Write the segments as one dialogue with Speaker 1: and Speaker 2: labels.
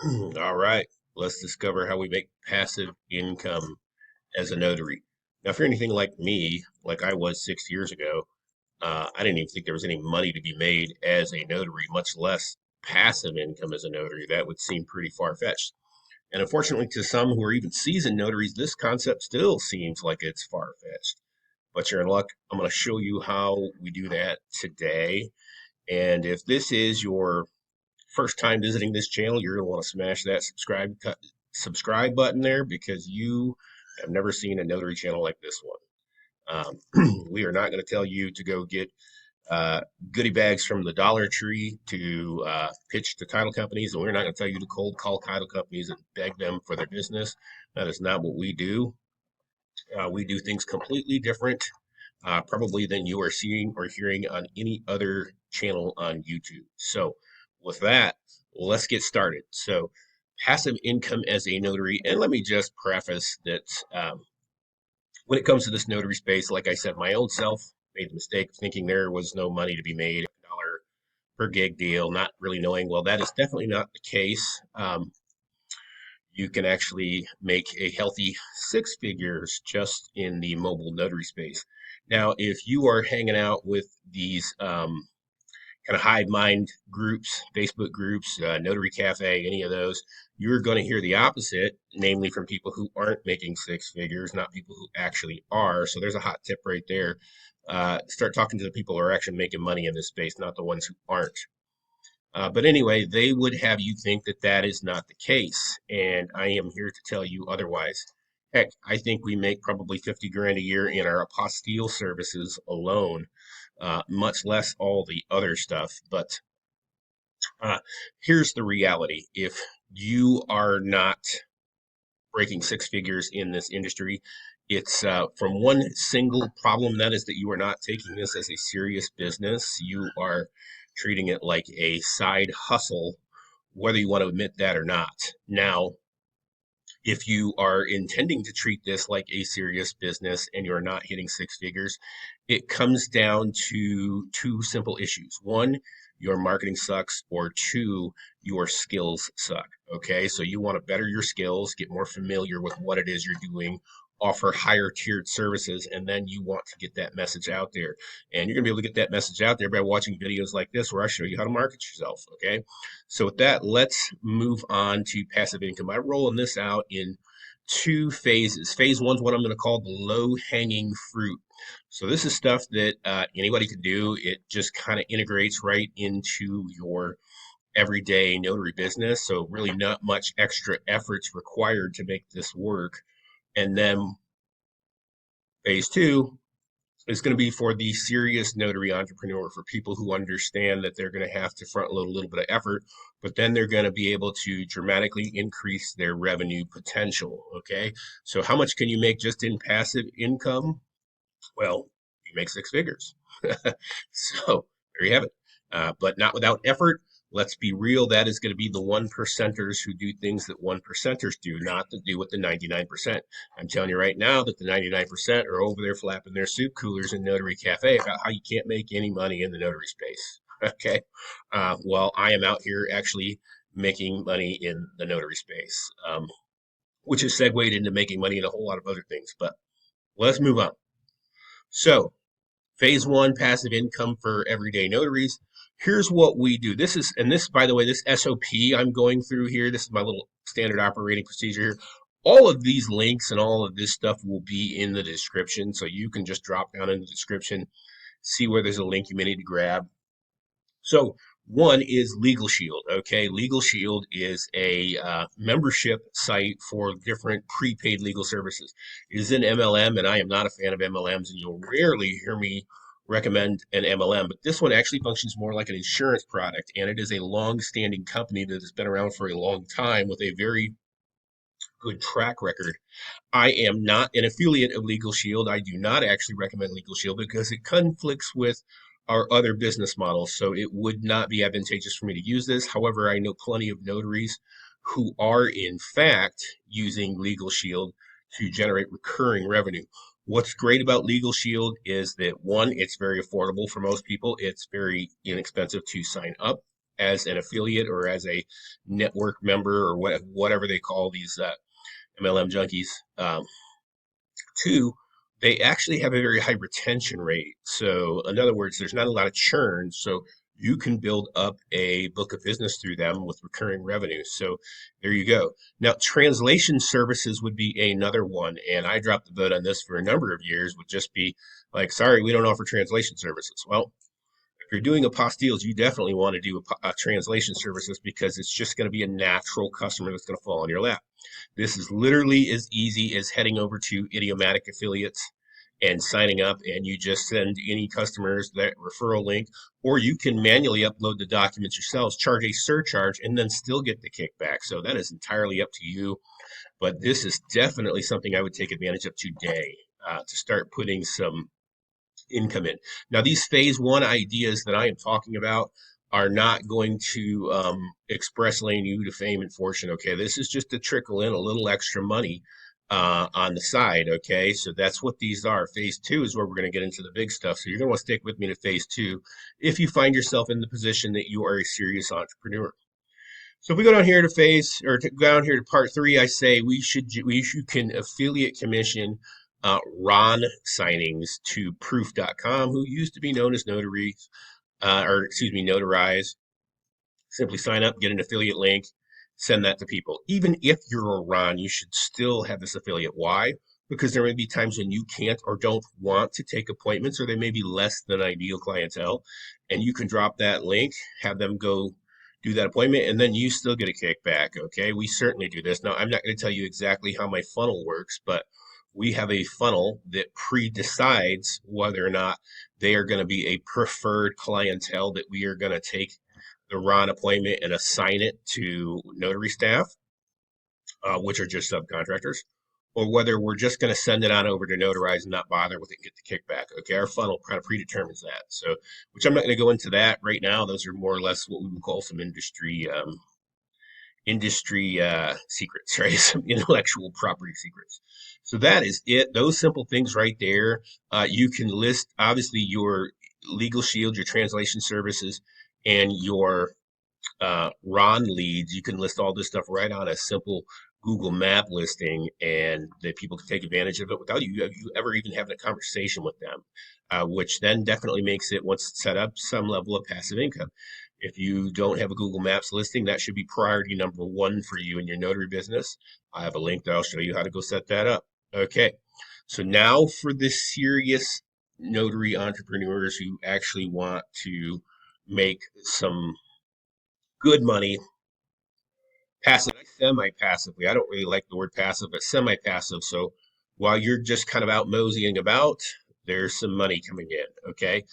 Speaker 1: All right, let's discover how we make passive income as a notary. Now, if you're anything like me, like I was 6 years ago, I didn't even think there was any money to be made as a notary, much less passive income as a notary. That would seem pretty far-fetched. And unfortunately, to some who are even seasoned notaries, this concept still seems like it's far-fetched. But you're in luck. I'm going to show you how we do that today. And if this is your first time visiting this channel, you're going to want to smash that subscribe button there because you have never seen a notary channel like this one. We are not going to tell you to go get uh, goodie bags from the Dollar Tree to pitch to title companies, and we're not going to tell you to cold call title companies and beg them for their business. That is not what we do. We do things completely different, probably than you are seeing or hearing on any other channel on YouTube. So, with that, let's get started. So, passive income as a notary, and let me just preface that when it comes to this notary space, like I said, my own self made the mistake of thinking there was no money to be made, $1 per gig deal, not really knowing, well, that is definitely not the case. You can actually make a healthy six figures just in the mobile notary space. Now, if you are hanging out with these kind of hive mind groups, Facebook groups, Notary Cafe, any of those, you're going to hear the opposite, namely from people who aren't making six figures, not people who actually are. So there's a hot tip right there. Start talking to the people who are actually making money in this space, not the ones who aren't. But anyway, they would have you think that that is not the case. And I am here to tell you otherwise. Heck, I think we make probably 50 grand a year in our apostille services alone, much less all the other stuff. But uh, here's the reality. If you are not breaking six figures in this industry, it's from one single problem, that is that you are not taking this as a serious business. You are treating it like a side hustle, whether you want to admit that or not. Now, if you are intending to treat this like a serious business and you're not hitting six figures, it comes down to two simple issues. One, your marketing sucks, or two, your skills suck. Okay, so you want to better your skills, get more familiar with what it is you're doing, offer higher tiered services, and then you want to get that message out there. And you're going to be able to get that message out there by watching videos like this where I show you how to market yourself. Okay, so with that, let's move on to passive income. I'm rolling this out in two phases. Phase one is what I'm going to call the low hanging fruit. So this is stuff that anybody can do. It just kind of integrates right into your everyday notary business. So really not much extra efforts required to make this work. And then phase two is going to be for the serious notary entrepreneur, for people who understand that they're going to have to front load a little bit of effort, but then they're going to be able to dramatically increase their revenue potential. Okay. So, how much can you make just in passive income? Well, you make six figures. So, there you have it. But not without effort. Let's be real, that is going to be the one percenters who do things that one percenters do, not to do with the 99%. I'm telling you right now that the 99% are over there flapping their soup coolers in Notary Cafe about how you can't make any money in the notary space. Okay. Well, I am out here actually making money in the notary space, which is segued into making money in a whole lot of other things. But let's move on. So, phase one, passive income for everyday notaries. Here's what we do. This is, and this, by the way, this SOP I'm going through here, this is my little standard operating procedure here. All of these links and all of this stuff will be in the description. So you can just drop down in the description, see where there's a link you may need to grab. So one is Legal Shield. Okay, Legal Shield is a membership site for different prepaid legal services. It is an MLM, and I am not a fan of MLMs, and you'll rarely hear me recommend an MLM. But this one actually functions more like an insurance product, and it is a long-standing company that has been around for a long time with a very good track record. I am not an affiliate of Legal Shield. I do not actually recommend Legal Shield because it conflicts with our other business models. So it would not be advantageous for me to use this. However, I know plenty of notaries who are in fact using Legal Shield to generate recurring revenue. What's great about Legal Shield is that one, it's very affordable for most people. It's very inexpensive to sign up. as an affiliate or as a network member or whatever they call these MLM junkies. Two, they actually have a very high retention rate. So, in other words, there's not a lot of churn. So, you can build up a book of business through them with recurring revenue. So, there you go. Now, translation services would be another one. And I dropped the vote on this for a number of years, would just be like, sorry, we don't offer translation services. Well, if you're doing apostilles, you definitely want to do a translation services because it's just going to be a natural customer that's going to fall in your lap. This is literally as easy as heading over to Idiomatic Affiliates and signing up, and you just send any customers that referral link, or you can manually upload the documents yourselves, charge a surcharge, and then still get the kickback. So that is entirely up to you. But this is definitely something I would take advantage of today to start putting some income in. Now, these phase one ideas that I am talking about are not going to express lane you to fame and fortune. Okay, this is just to trickle in a little extra money on the side. Okay, so that's what these are. Phase two is where we're going to get into the big stuff. So you're going to want to stick with me to phase two if you find yourself in the position that you are a serious entrepreneur. So if we go down here to phase, or to go down here to part three, I say you can affiliate commission Ron signings to proof.com, who used to be known as Notaries, or excuse me, Notarize. Simply sign up, get an affiliate link, send that to people. Even if you're a Ron, you should still have this affiliate. Why? Because there may be times when you can't or don't want to take appointments, or they may be less than ideal clientele, and you can drop that link, have them go do that appointment, and then you still get a kickback. Okay, we certainly do this. Now, I'm not going to tell you exactly how my funnel works, but we have a funnel that pre-decides whether or not they are going to be a preferred clientele that we are going to take the Ron appointment and assign it to notary staff, which are just subcontractors, or whether we're just going to send it on over to Notarize and not bother with it and get the kickback. Okay, our funnel kind of predetermines that. So, which I'm not going to go into that right now. Those are more or less what we would call some industry secrets, right? Some intellectual property secrets. So that is it. Those simple things right there. You can list obviously your legal shield, your translation services, and your Ron leads. You can list all this stuff right on a simple Google Map listing, and that people can take advantage of it without you ever even having a conversation with them, which then definitely makes it, once it's set up, some level of passive income. If you don't have a Google Maps listing, that should be priority number one for you in your notary business. I have a link that I'll show you how to go set that up. Okay, so now for the serious notary entrepreneurs who actually want to make some good money passive, semi-passively. I don't really like the word passive, but semi-passive. So while you're just kind of out moseying about, there's some money coming in. Okay.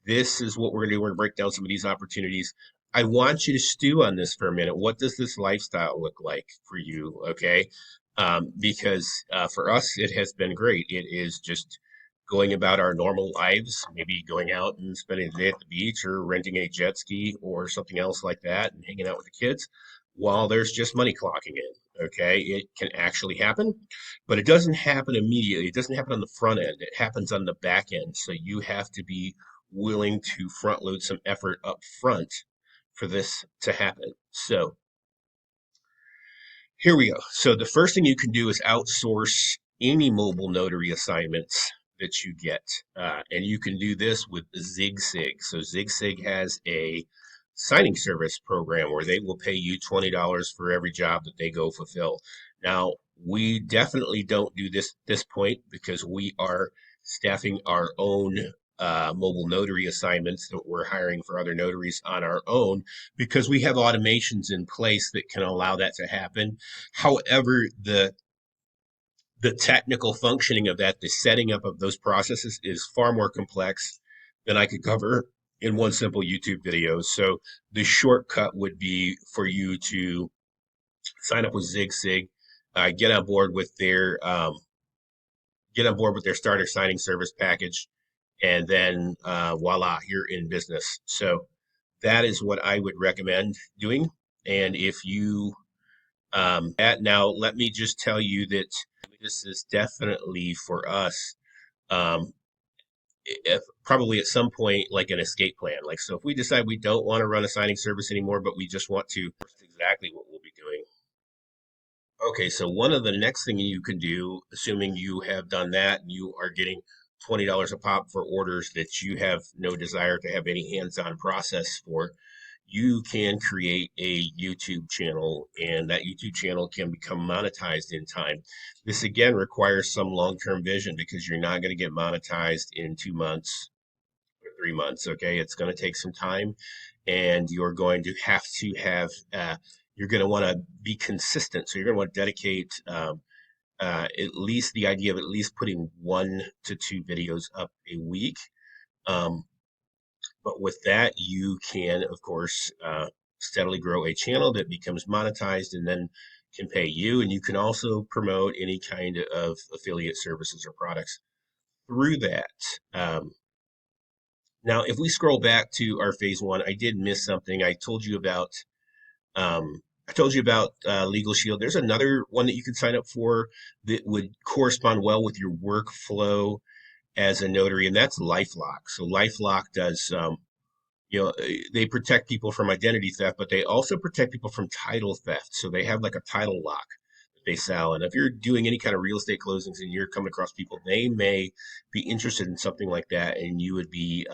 Speaker 1: This is what we're going to do. We're going to break down some of these opportunities. I want you to stew on this for a minute. What does this lifestyle look like for you? Okay. Because for us, it has been great. It is just going about our normal lives, maybe going out and spending the day at the beach or renting a jet ski or something else like that and hanging out with the kids while there's just money clocking in. Okay, it can actually happen, but it doesn't happen immediately. It doesn't happen on the front end. It happens on the back end. So you have to be willing to front load some effort up front for this to happen. So here we go. So the first thing you can do is outsource any mobile notary assignments that you get. And you can do this with ZigSig. So ZigSig has a signing service program where they will pay you $20 for every job that they go fulfill. Now, we definitely don't do this at this point because we are staffing our own mobile notary assignments that we're hiring for other notaries on our own because we have automations in place that can allow that to happen. However, the technical functioning of that, the setting up of those processes is far more complex than I could cover in one simple YouTube video. So the shortcut would be for you to sign up with ZigSig, get on board with their starter signing service package, and then voila, you're in business. So that is what I would recommend doing. And if you now, let me just tell you that this is definitely for us. Um, if probably at some point like an escape plan. Like, so if we decide we don't want to run a signing service anymore, but we just want to, that's exactly what we'll be doing. Okay, so one of the next thing you can do, assuming you have done that, and you are getting $20 a pop for orders that you have no desire to have any hands-on process for, you can create a YouTube channel, and that YouTube channel can become monetized in time. This again requires some long-term vision because you're not going to get monetized in 2 months or 3 months. Okay, it's going to take some time, and you're going to have you're going to want to be consistent. So you're going to want to dedicate at least the idea of at least putting 1 to 2 videos up a week. Um, but with that, you can, of course, steadily grow a channel that becomes monetized and then can pay you. And you can also promote any kind of affiliate services or products through that. Um, Now, if we scroll back to our phase one, I did miss something. I told you about Legal Shield. There's another one that you can sign up for that would correspond well with your workflow as a notary, and that's LifeLock. So LifeLock does, they protect people from identity theft, but they also protect people from title theft. So they have like a title lock that they sell. And if you're doing any kind of real estate closings and you're coming across people, they may be interested in something like that, and you would be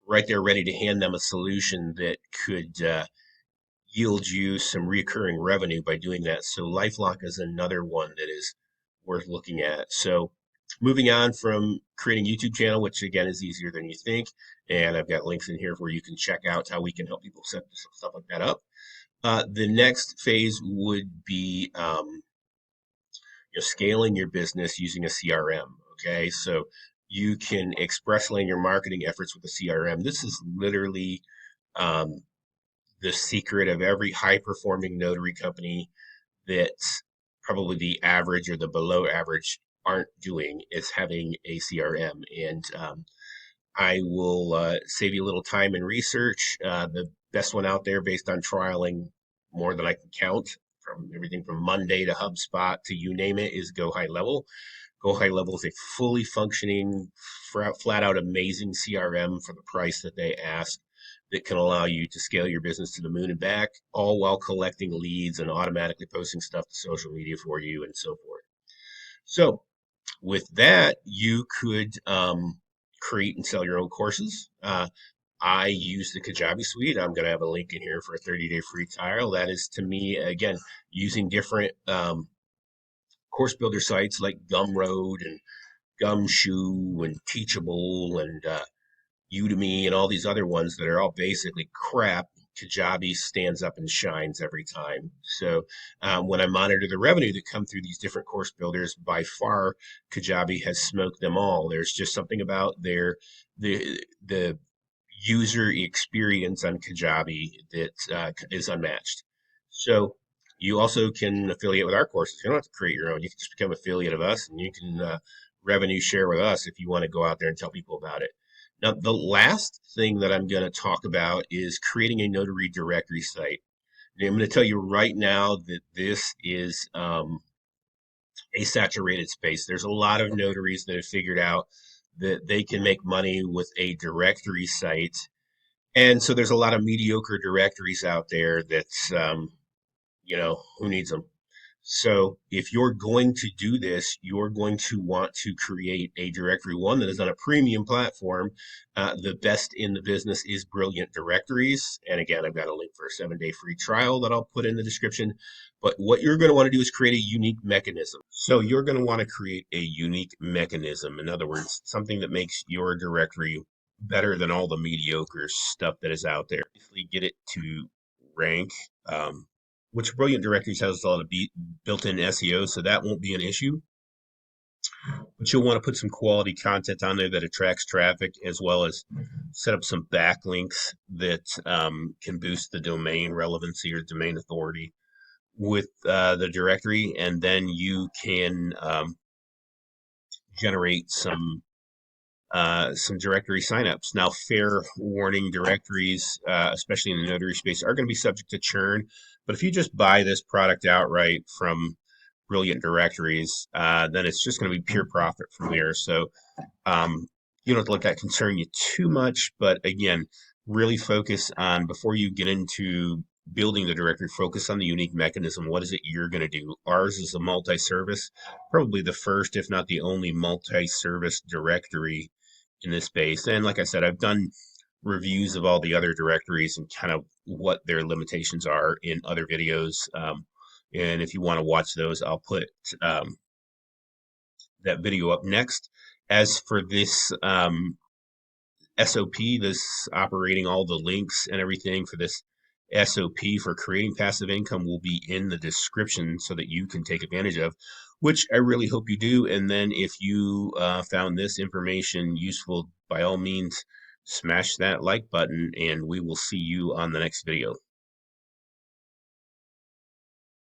Speaker 1: right there ready to hand them a solution that could yield you some recurring revenue by doing that. So LifeLock is another one that is worth looking at. So moving on from creating YouTube channel, which again is easier than you think, and I've got links in here where you can check out how we can help people set stuff like that up. The next phase would be scaling your business using a CRM. Okay, so you can express lane your marketing efforts with a CRM. This is literally um, the secret of every high performing notary company that's probably the average or the below average aren't doing is having a CRM. And I will save you a little time and research. The best one out there based on trialing more than I can count from everything from Monday to HubSpot to you name it is Go High Level. Go High Level is a fully functioning, flat out amazing CRM for the price that they ask that can allow you to scale your business to the moon and back, all while collecting leads and automatically posting stuff to social media for you and so forth. So, with that, you could create and sell your own courses. I use the Kajabi suite. I'm going to have a link in here for a 30-day free trial. That is, to me, again, using different course builder sites like Gumroad and Gumshoe and Teachable and Udemy and all these other ones that are all basically crap. Kajabi stands up and shines every time. So when I monitor the revenue that come through these different course builders, by far Kajabi has smoked them all. There's just something about the user experience on Kajabi that is unmatched. So you also can affiliate with our courses. You don't have to create your own. You can just become affiliate of us, and you can revenue share with us if you want to go out there and tell people about it. Now, the last thing that I'm going to talk about is creating a notary directory site. And I'm going to tell you right now that this is a saturated space. There's a lot of notaries that have figured out that they can make money with a directory site. And so there's a lot of mediocre directories out there that's, who needs them? So if you're going to do this, you're going to want to create a directory, one that is on a premium platform. The best in the business is Brilliant Directories. And again, I've got a link for a 7-day free trial that I'll put in the description. But what you're going to want to do is create a unique mechanism. So you're going to want to create a unique mechanism. In other words, something that makes your directory better than all the mediocre stuff that is out there. Basically, get it to rank. Which Brilliant Directories has a lot of built-in SEO, so that won't be an issue. But you'll want to put some quality content on there that attracts traffic, as well as set up some backlinks that can boost the domain relevancy or domain authority with the directory, and then you can generate some directory signups. Now, fair warning, directories, especially in the notary space, are going to be subject to churn. But if you just buy this product outright from Brilliant Directories, then it's just going to be pure profit from there. So you don't have to let that concern you too much. But again, really focus on, before you get into building the directory, focus on the unique mechanism. What is it you're going to do? Ours is a multi-service, probably the first, if not the only multi-service directory in this space. And like I said, I've done reviews of all the other directories and kind of what their limitations are in other videos. And if you want to watch those, I'll put that video up next. As for this SOP, this operating, all the links and everything for this SOP for creating passive income will be in the description so that you can take advantage of, which I really hope you do. And then if you found this information useful, by all means, smash that like button, and we will see you on the next video.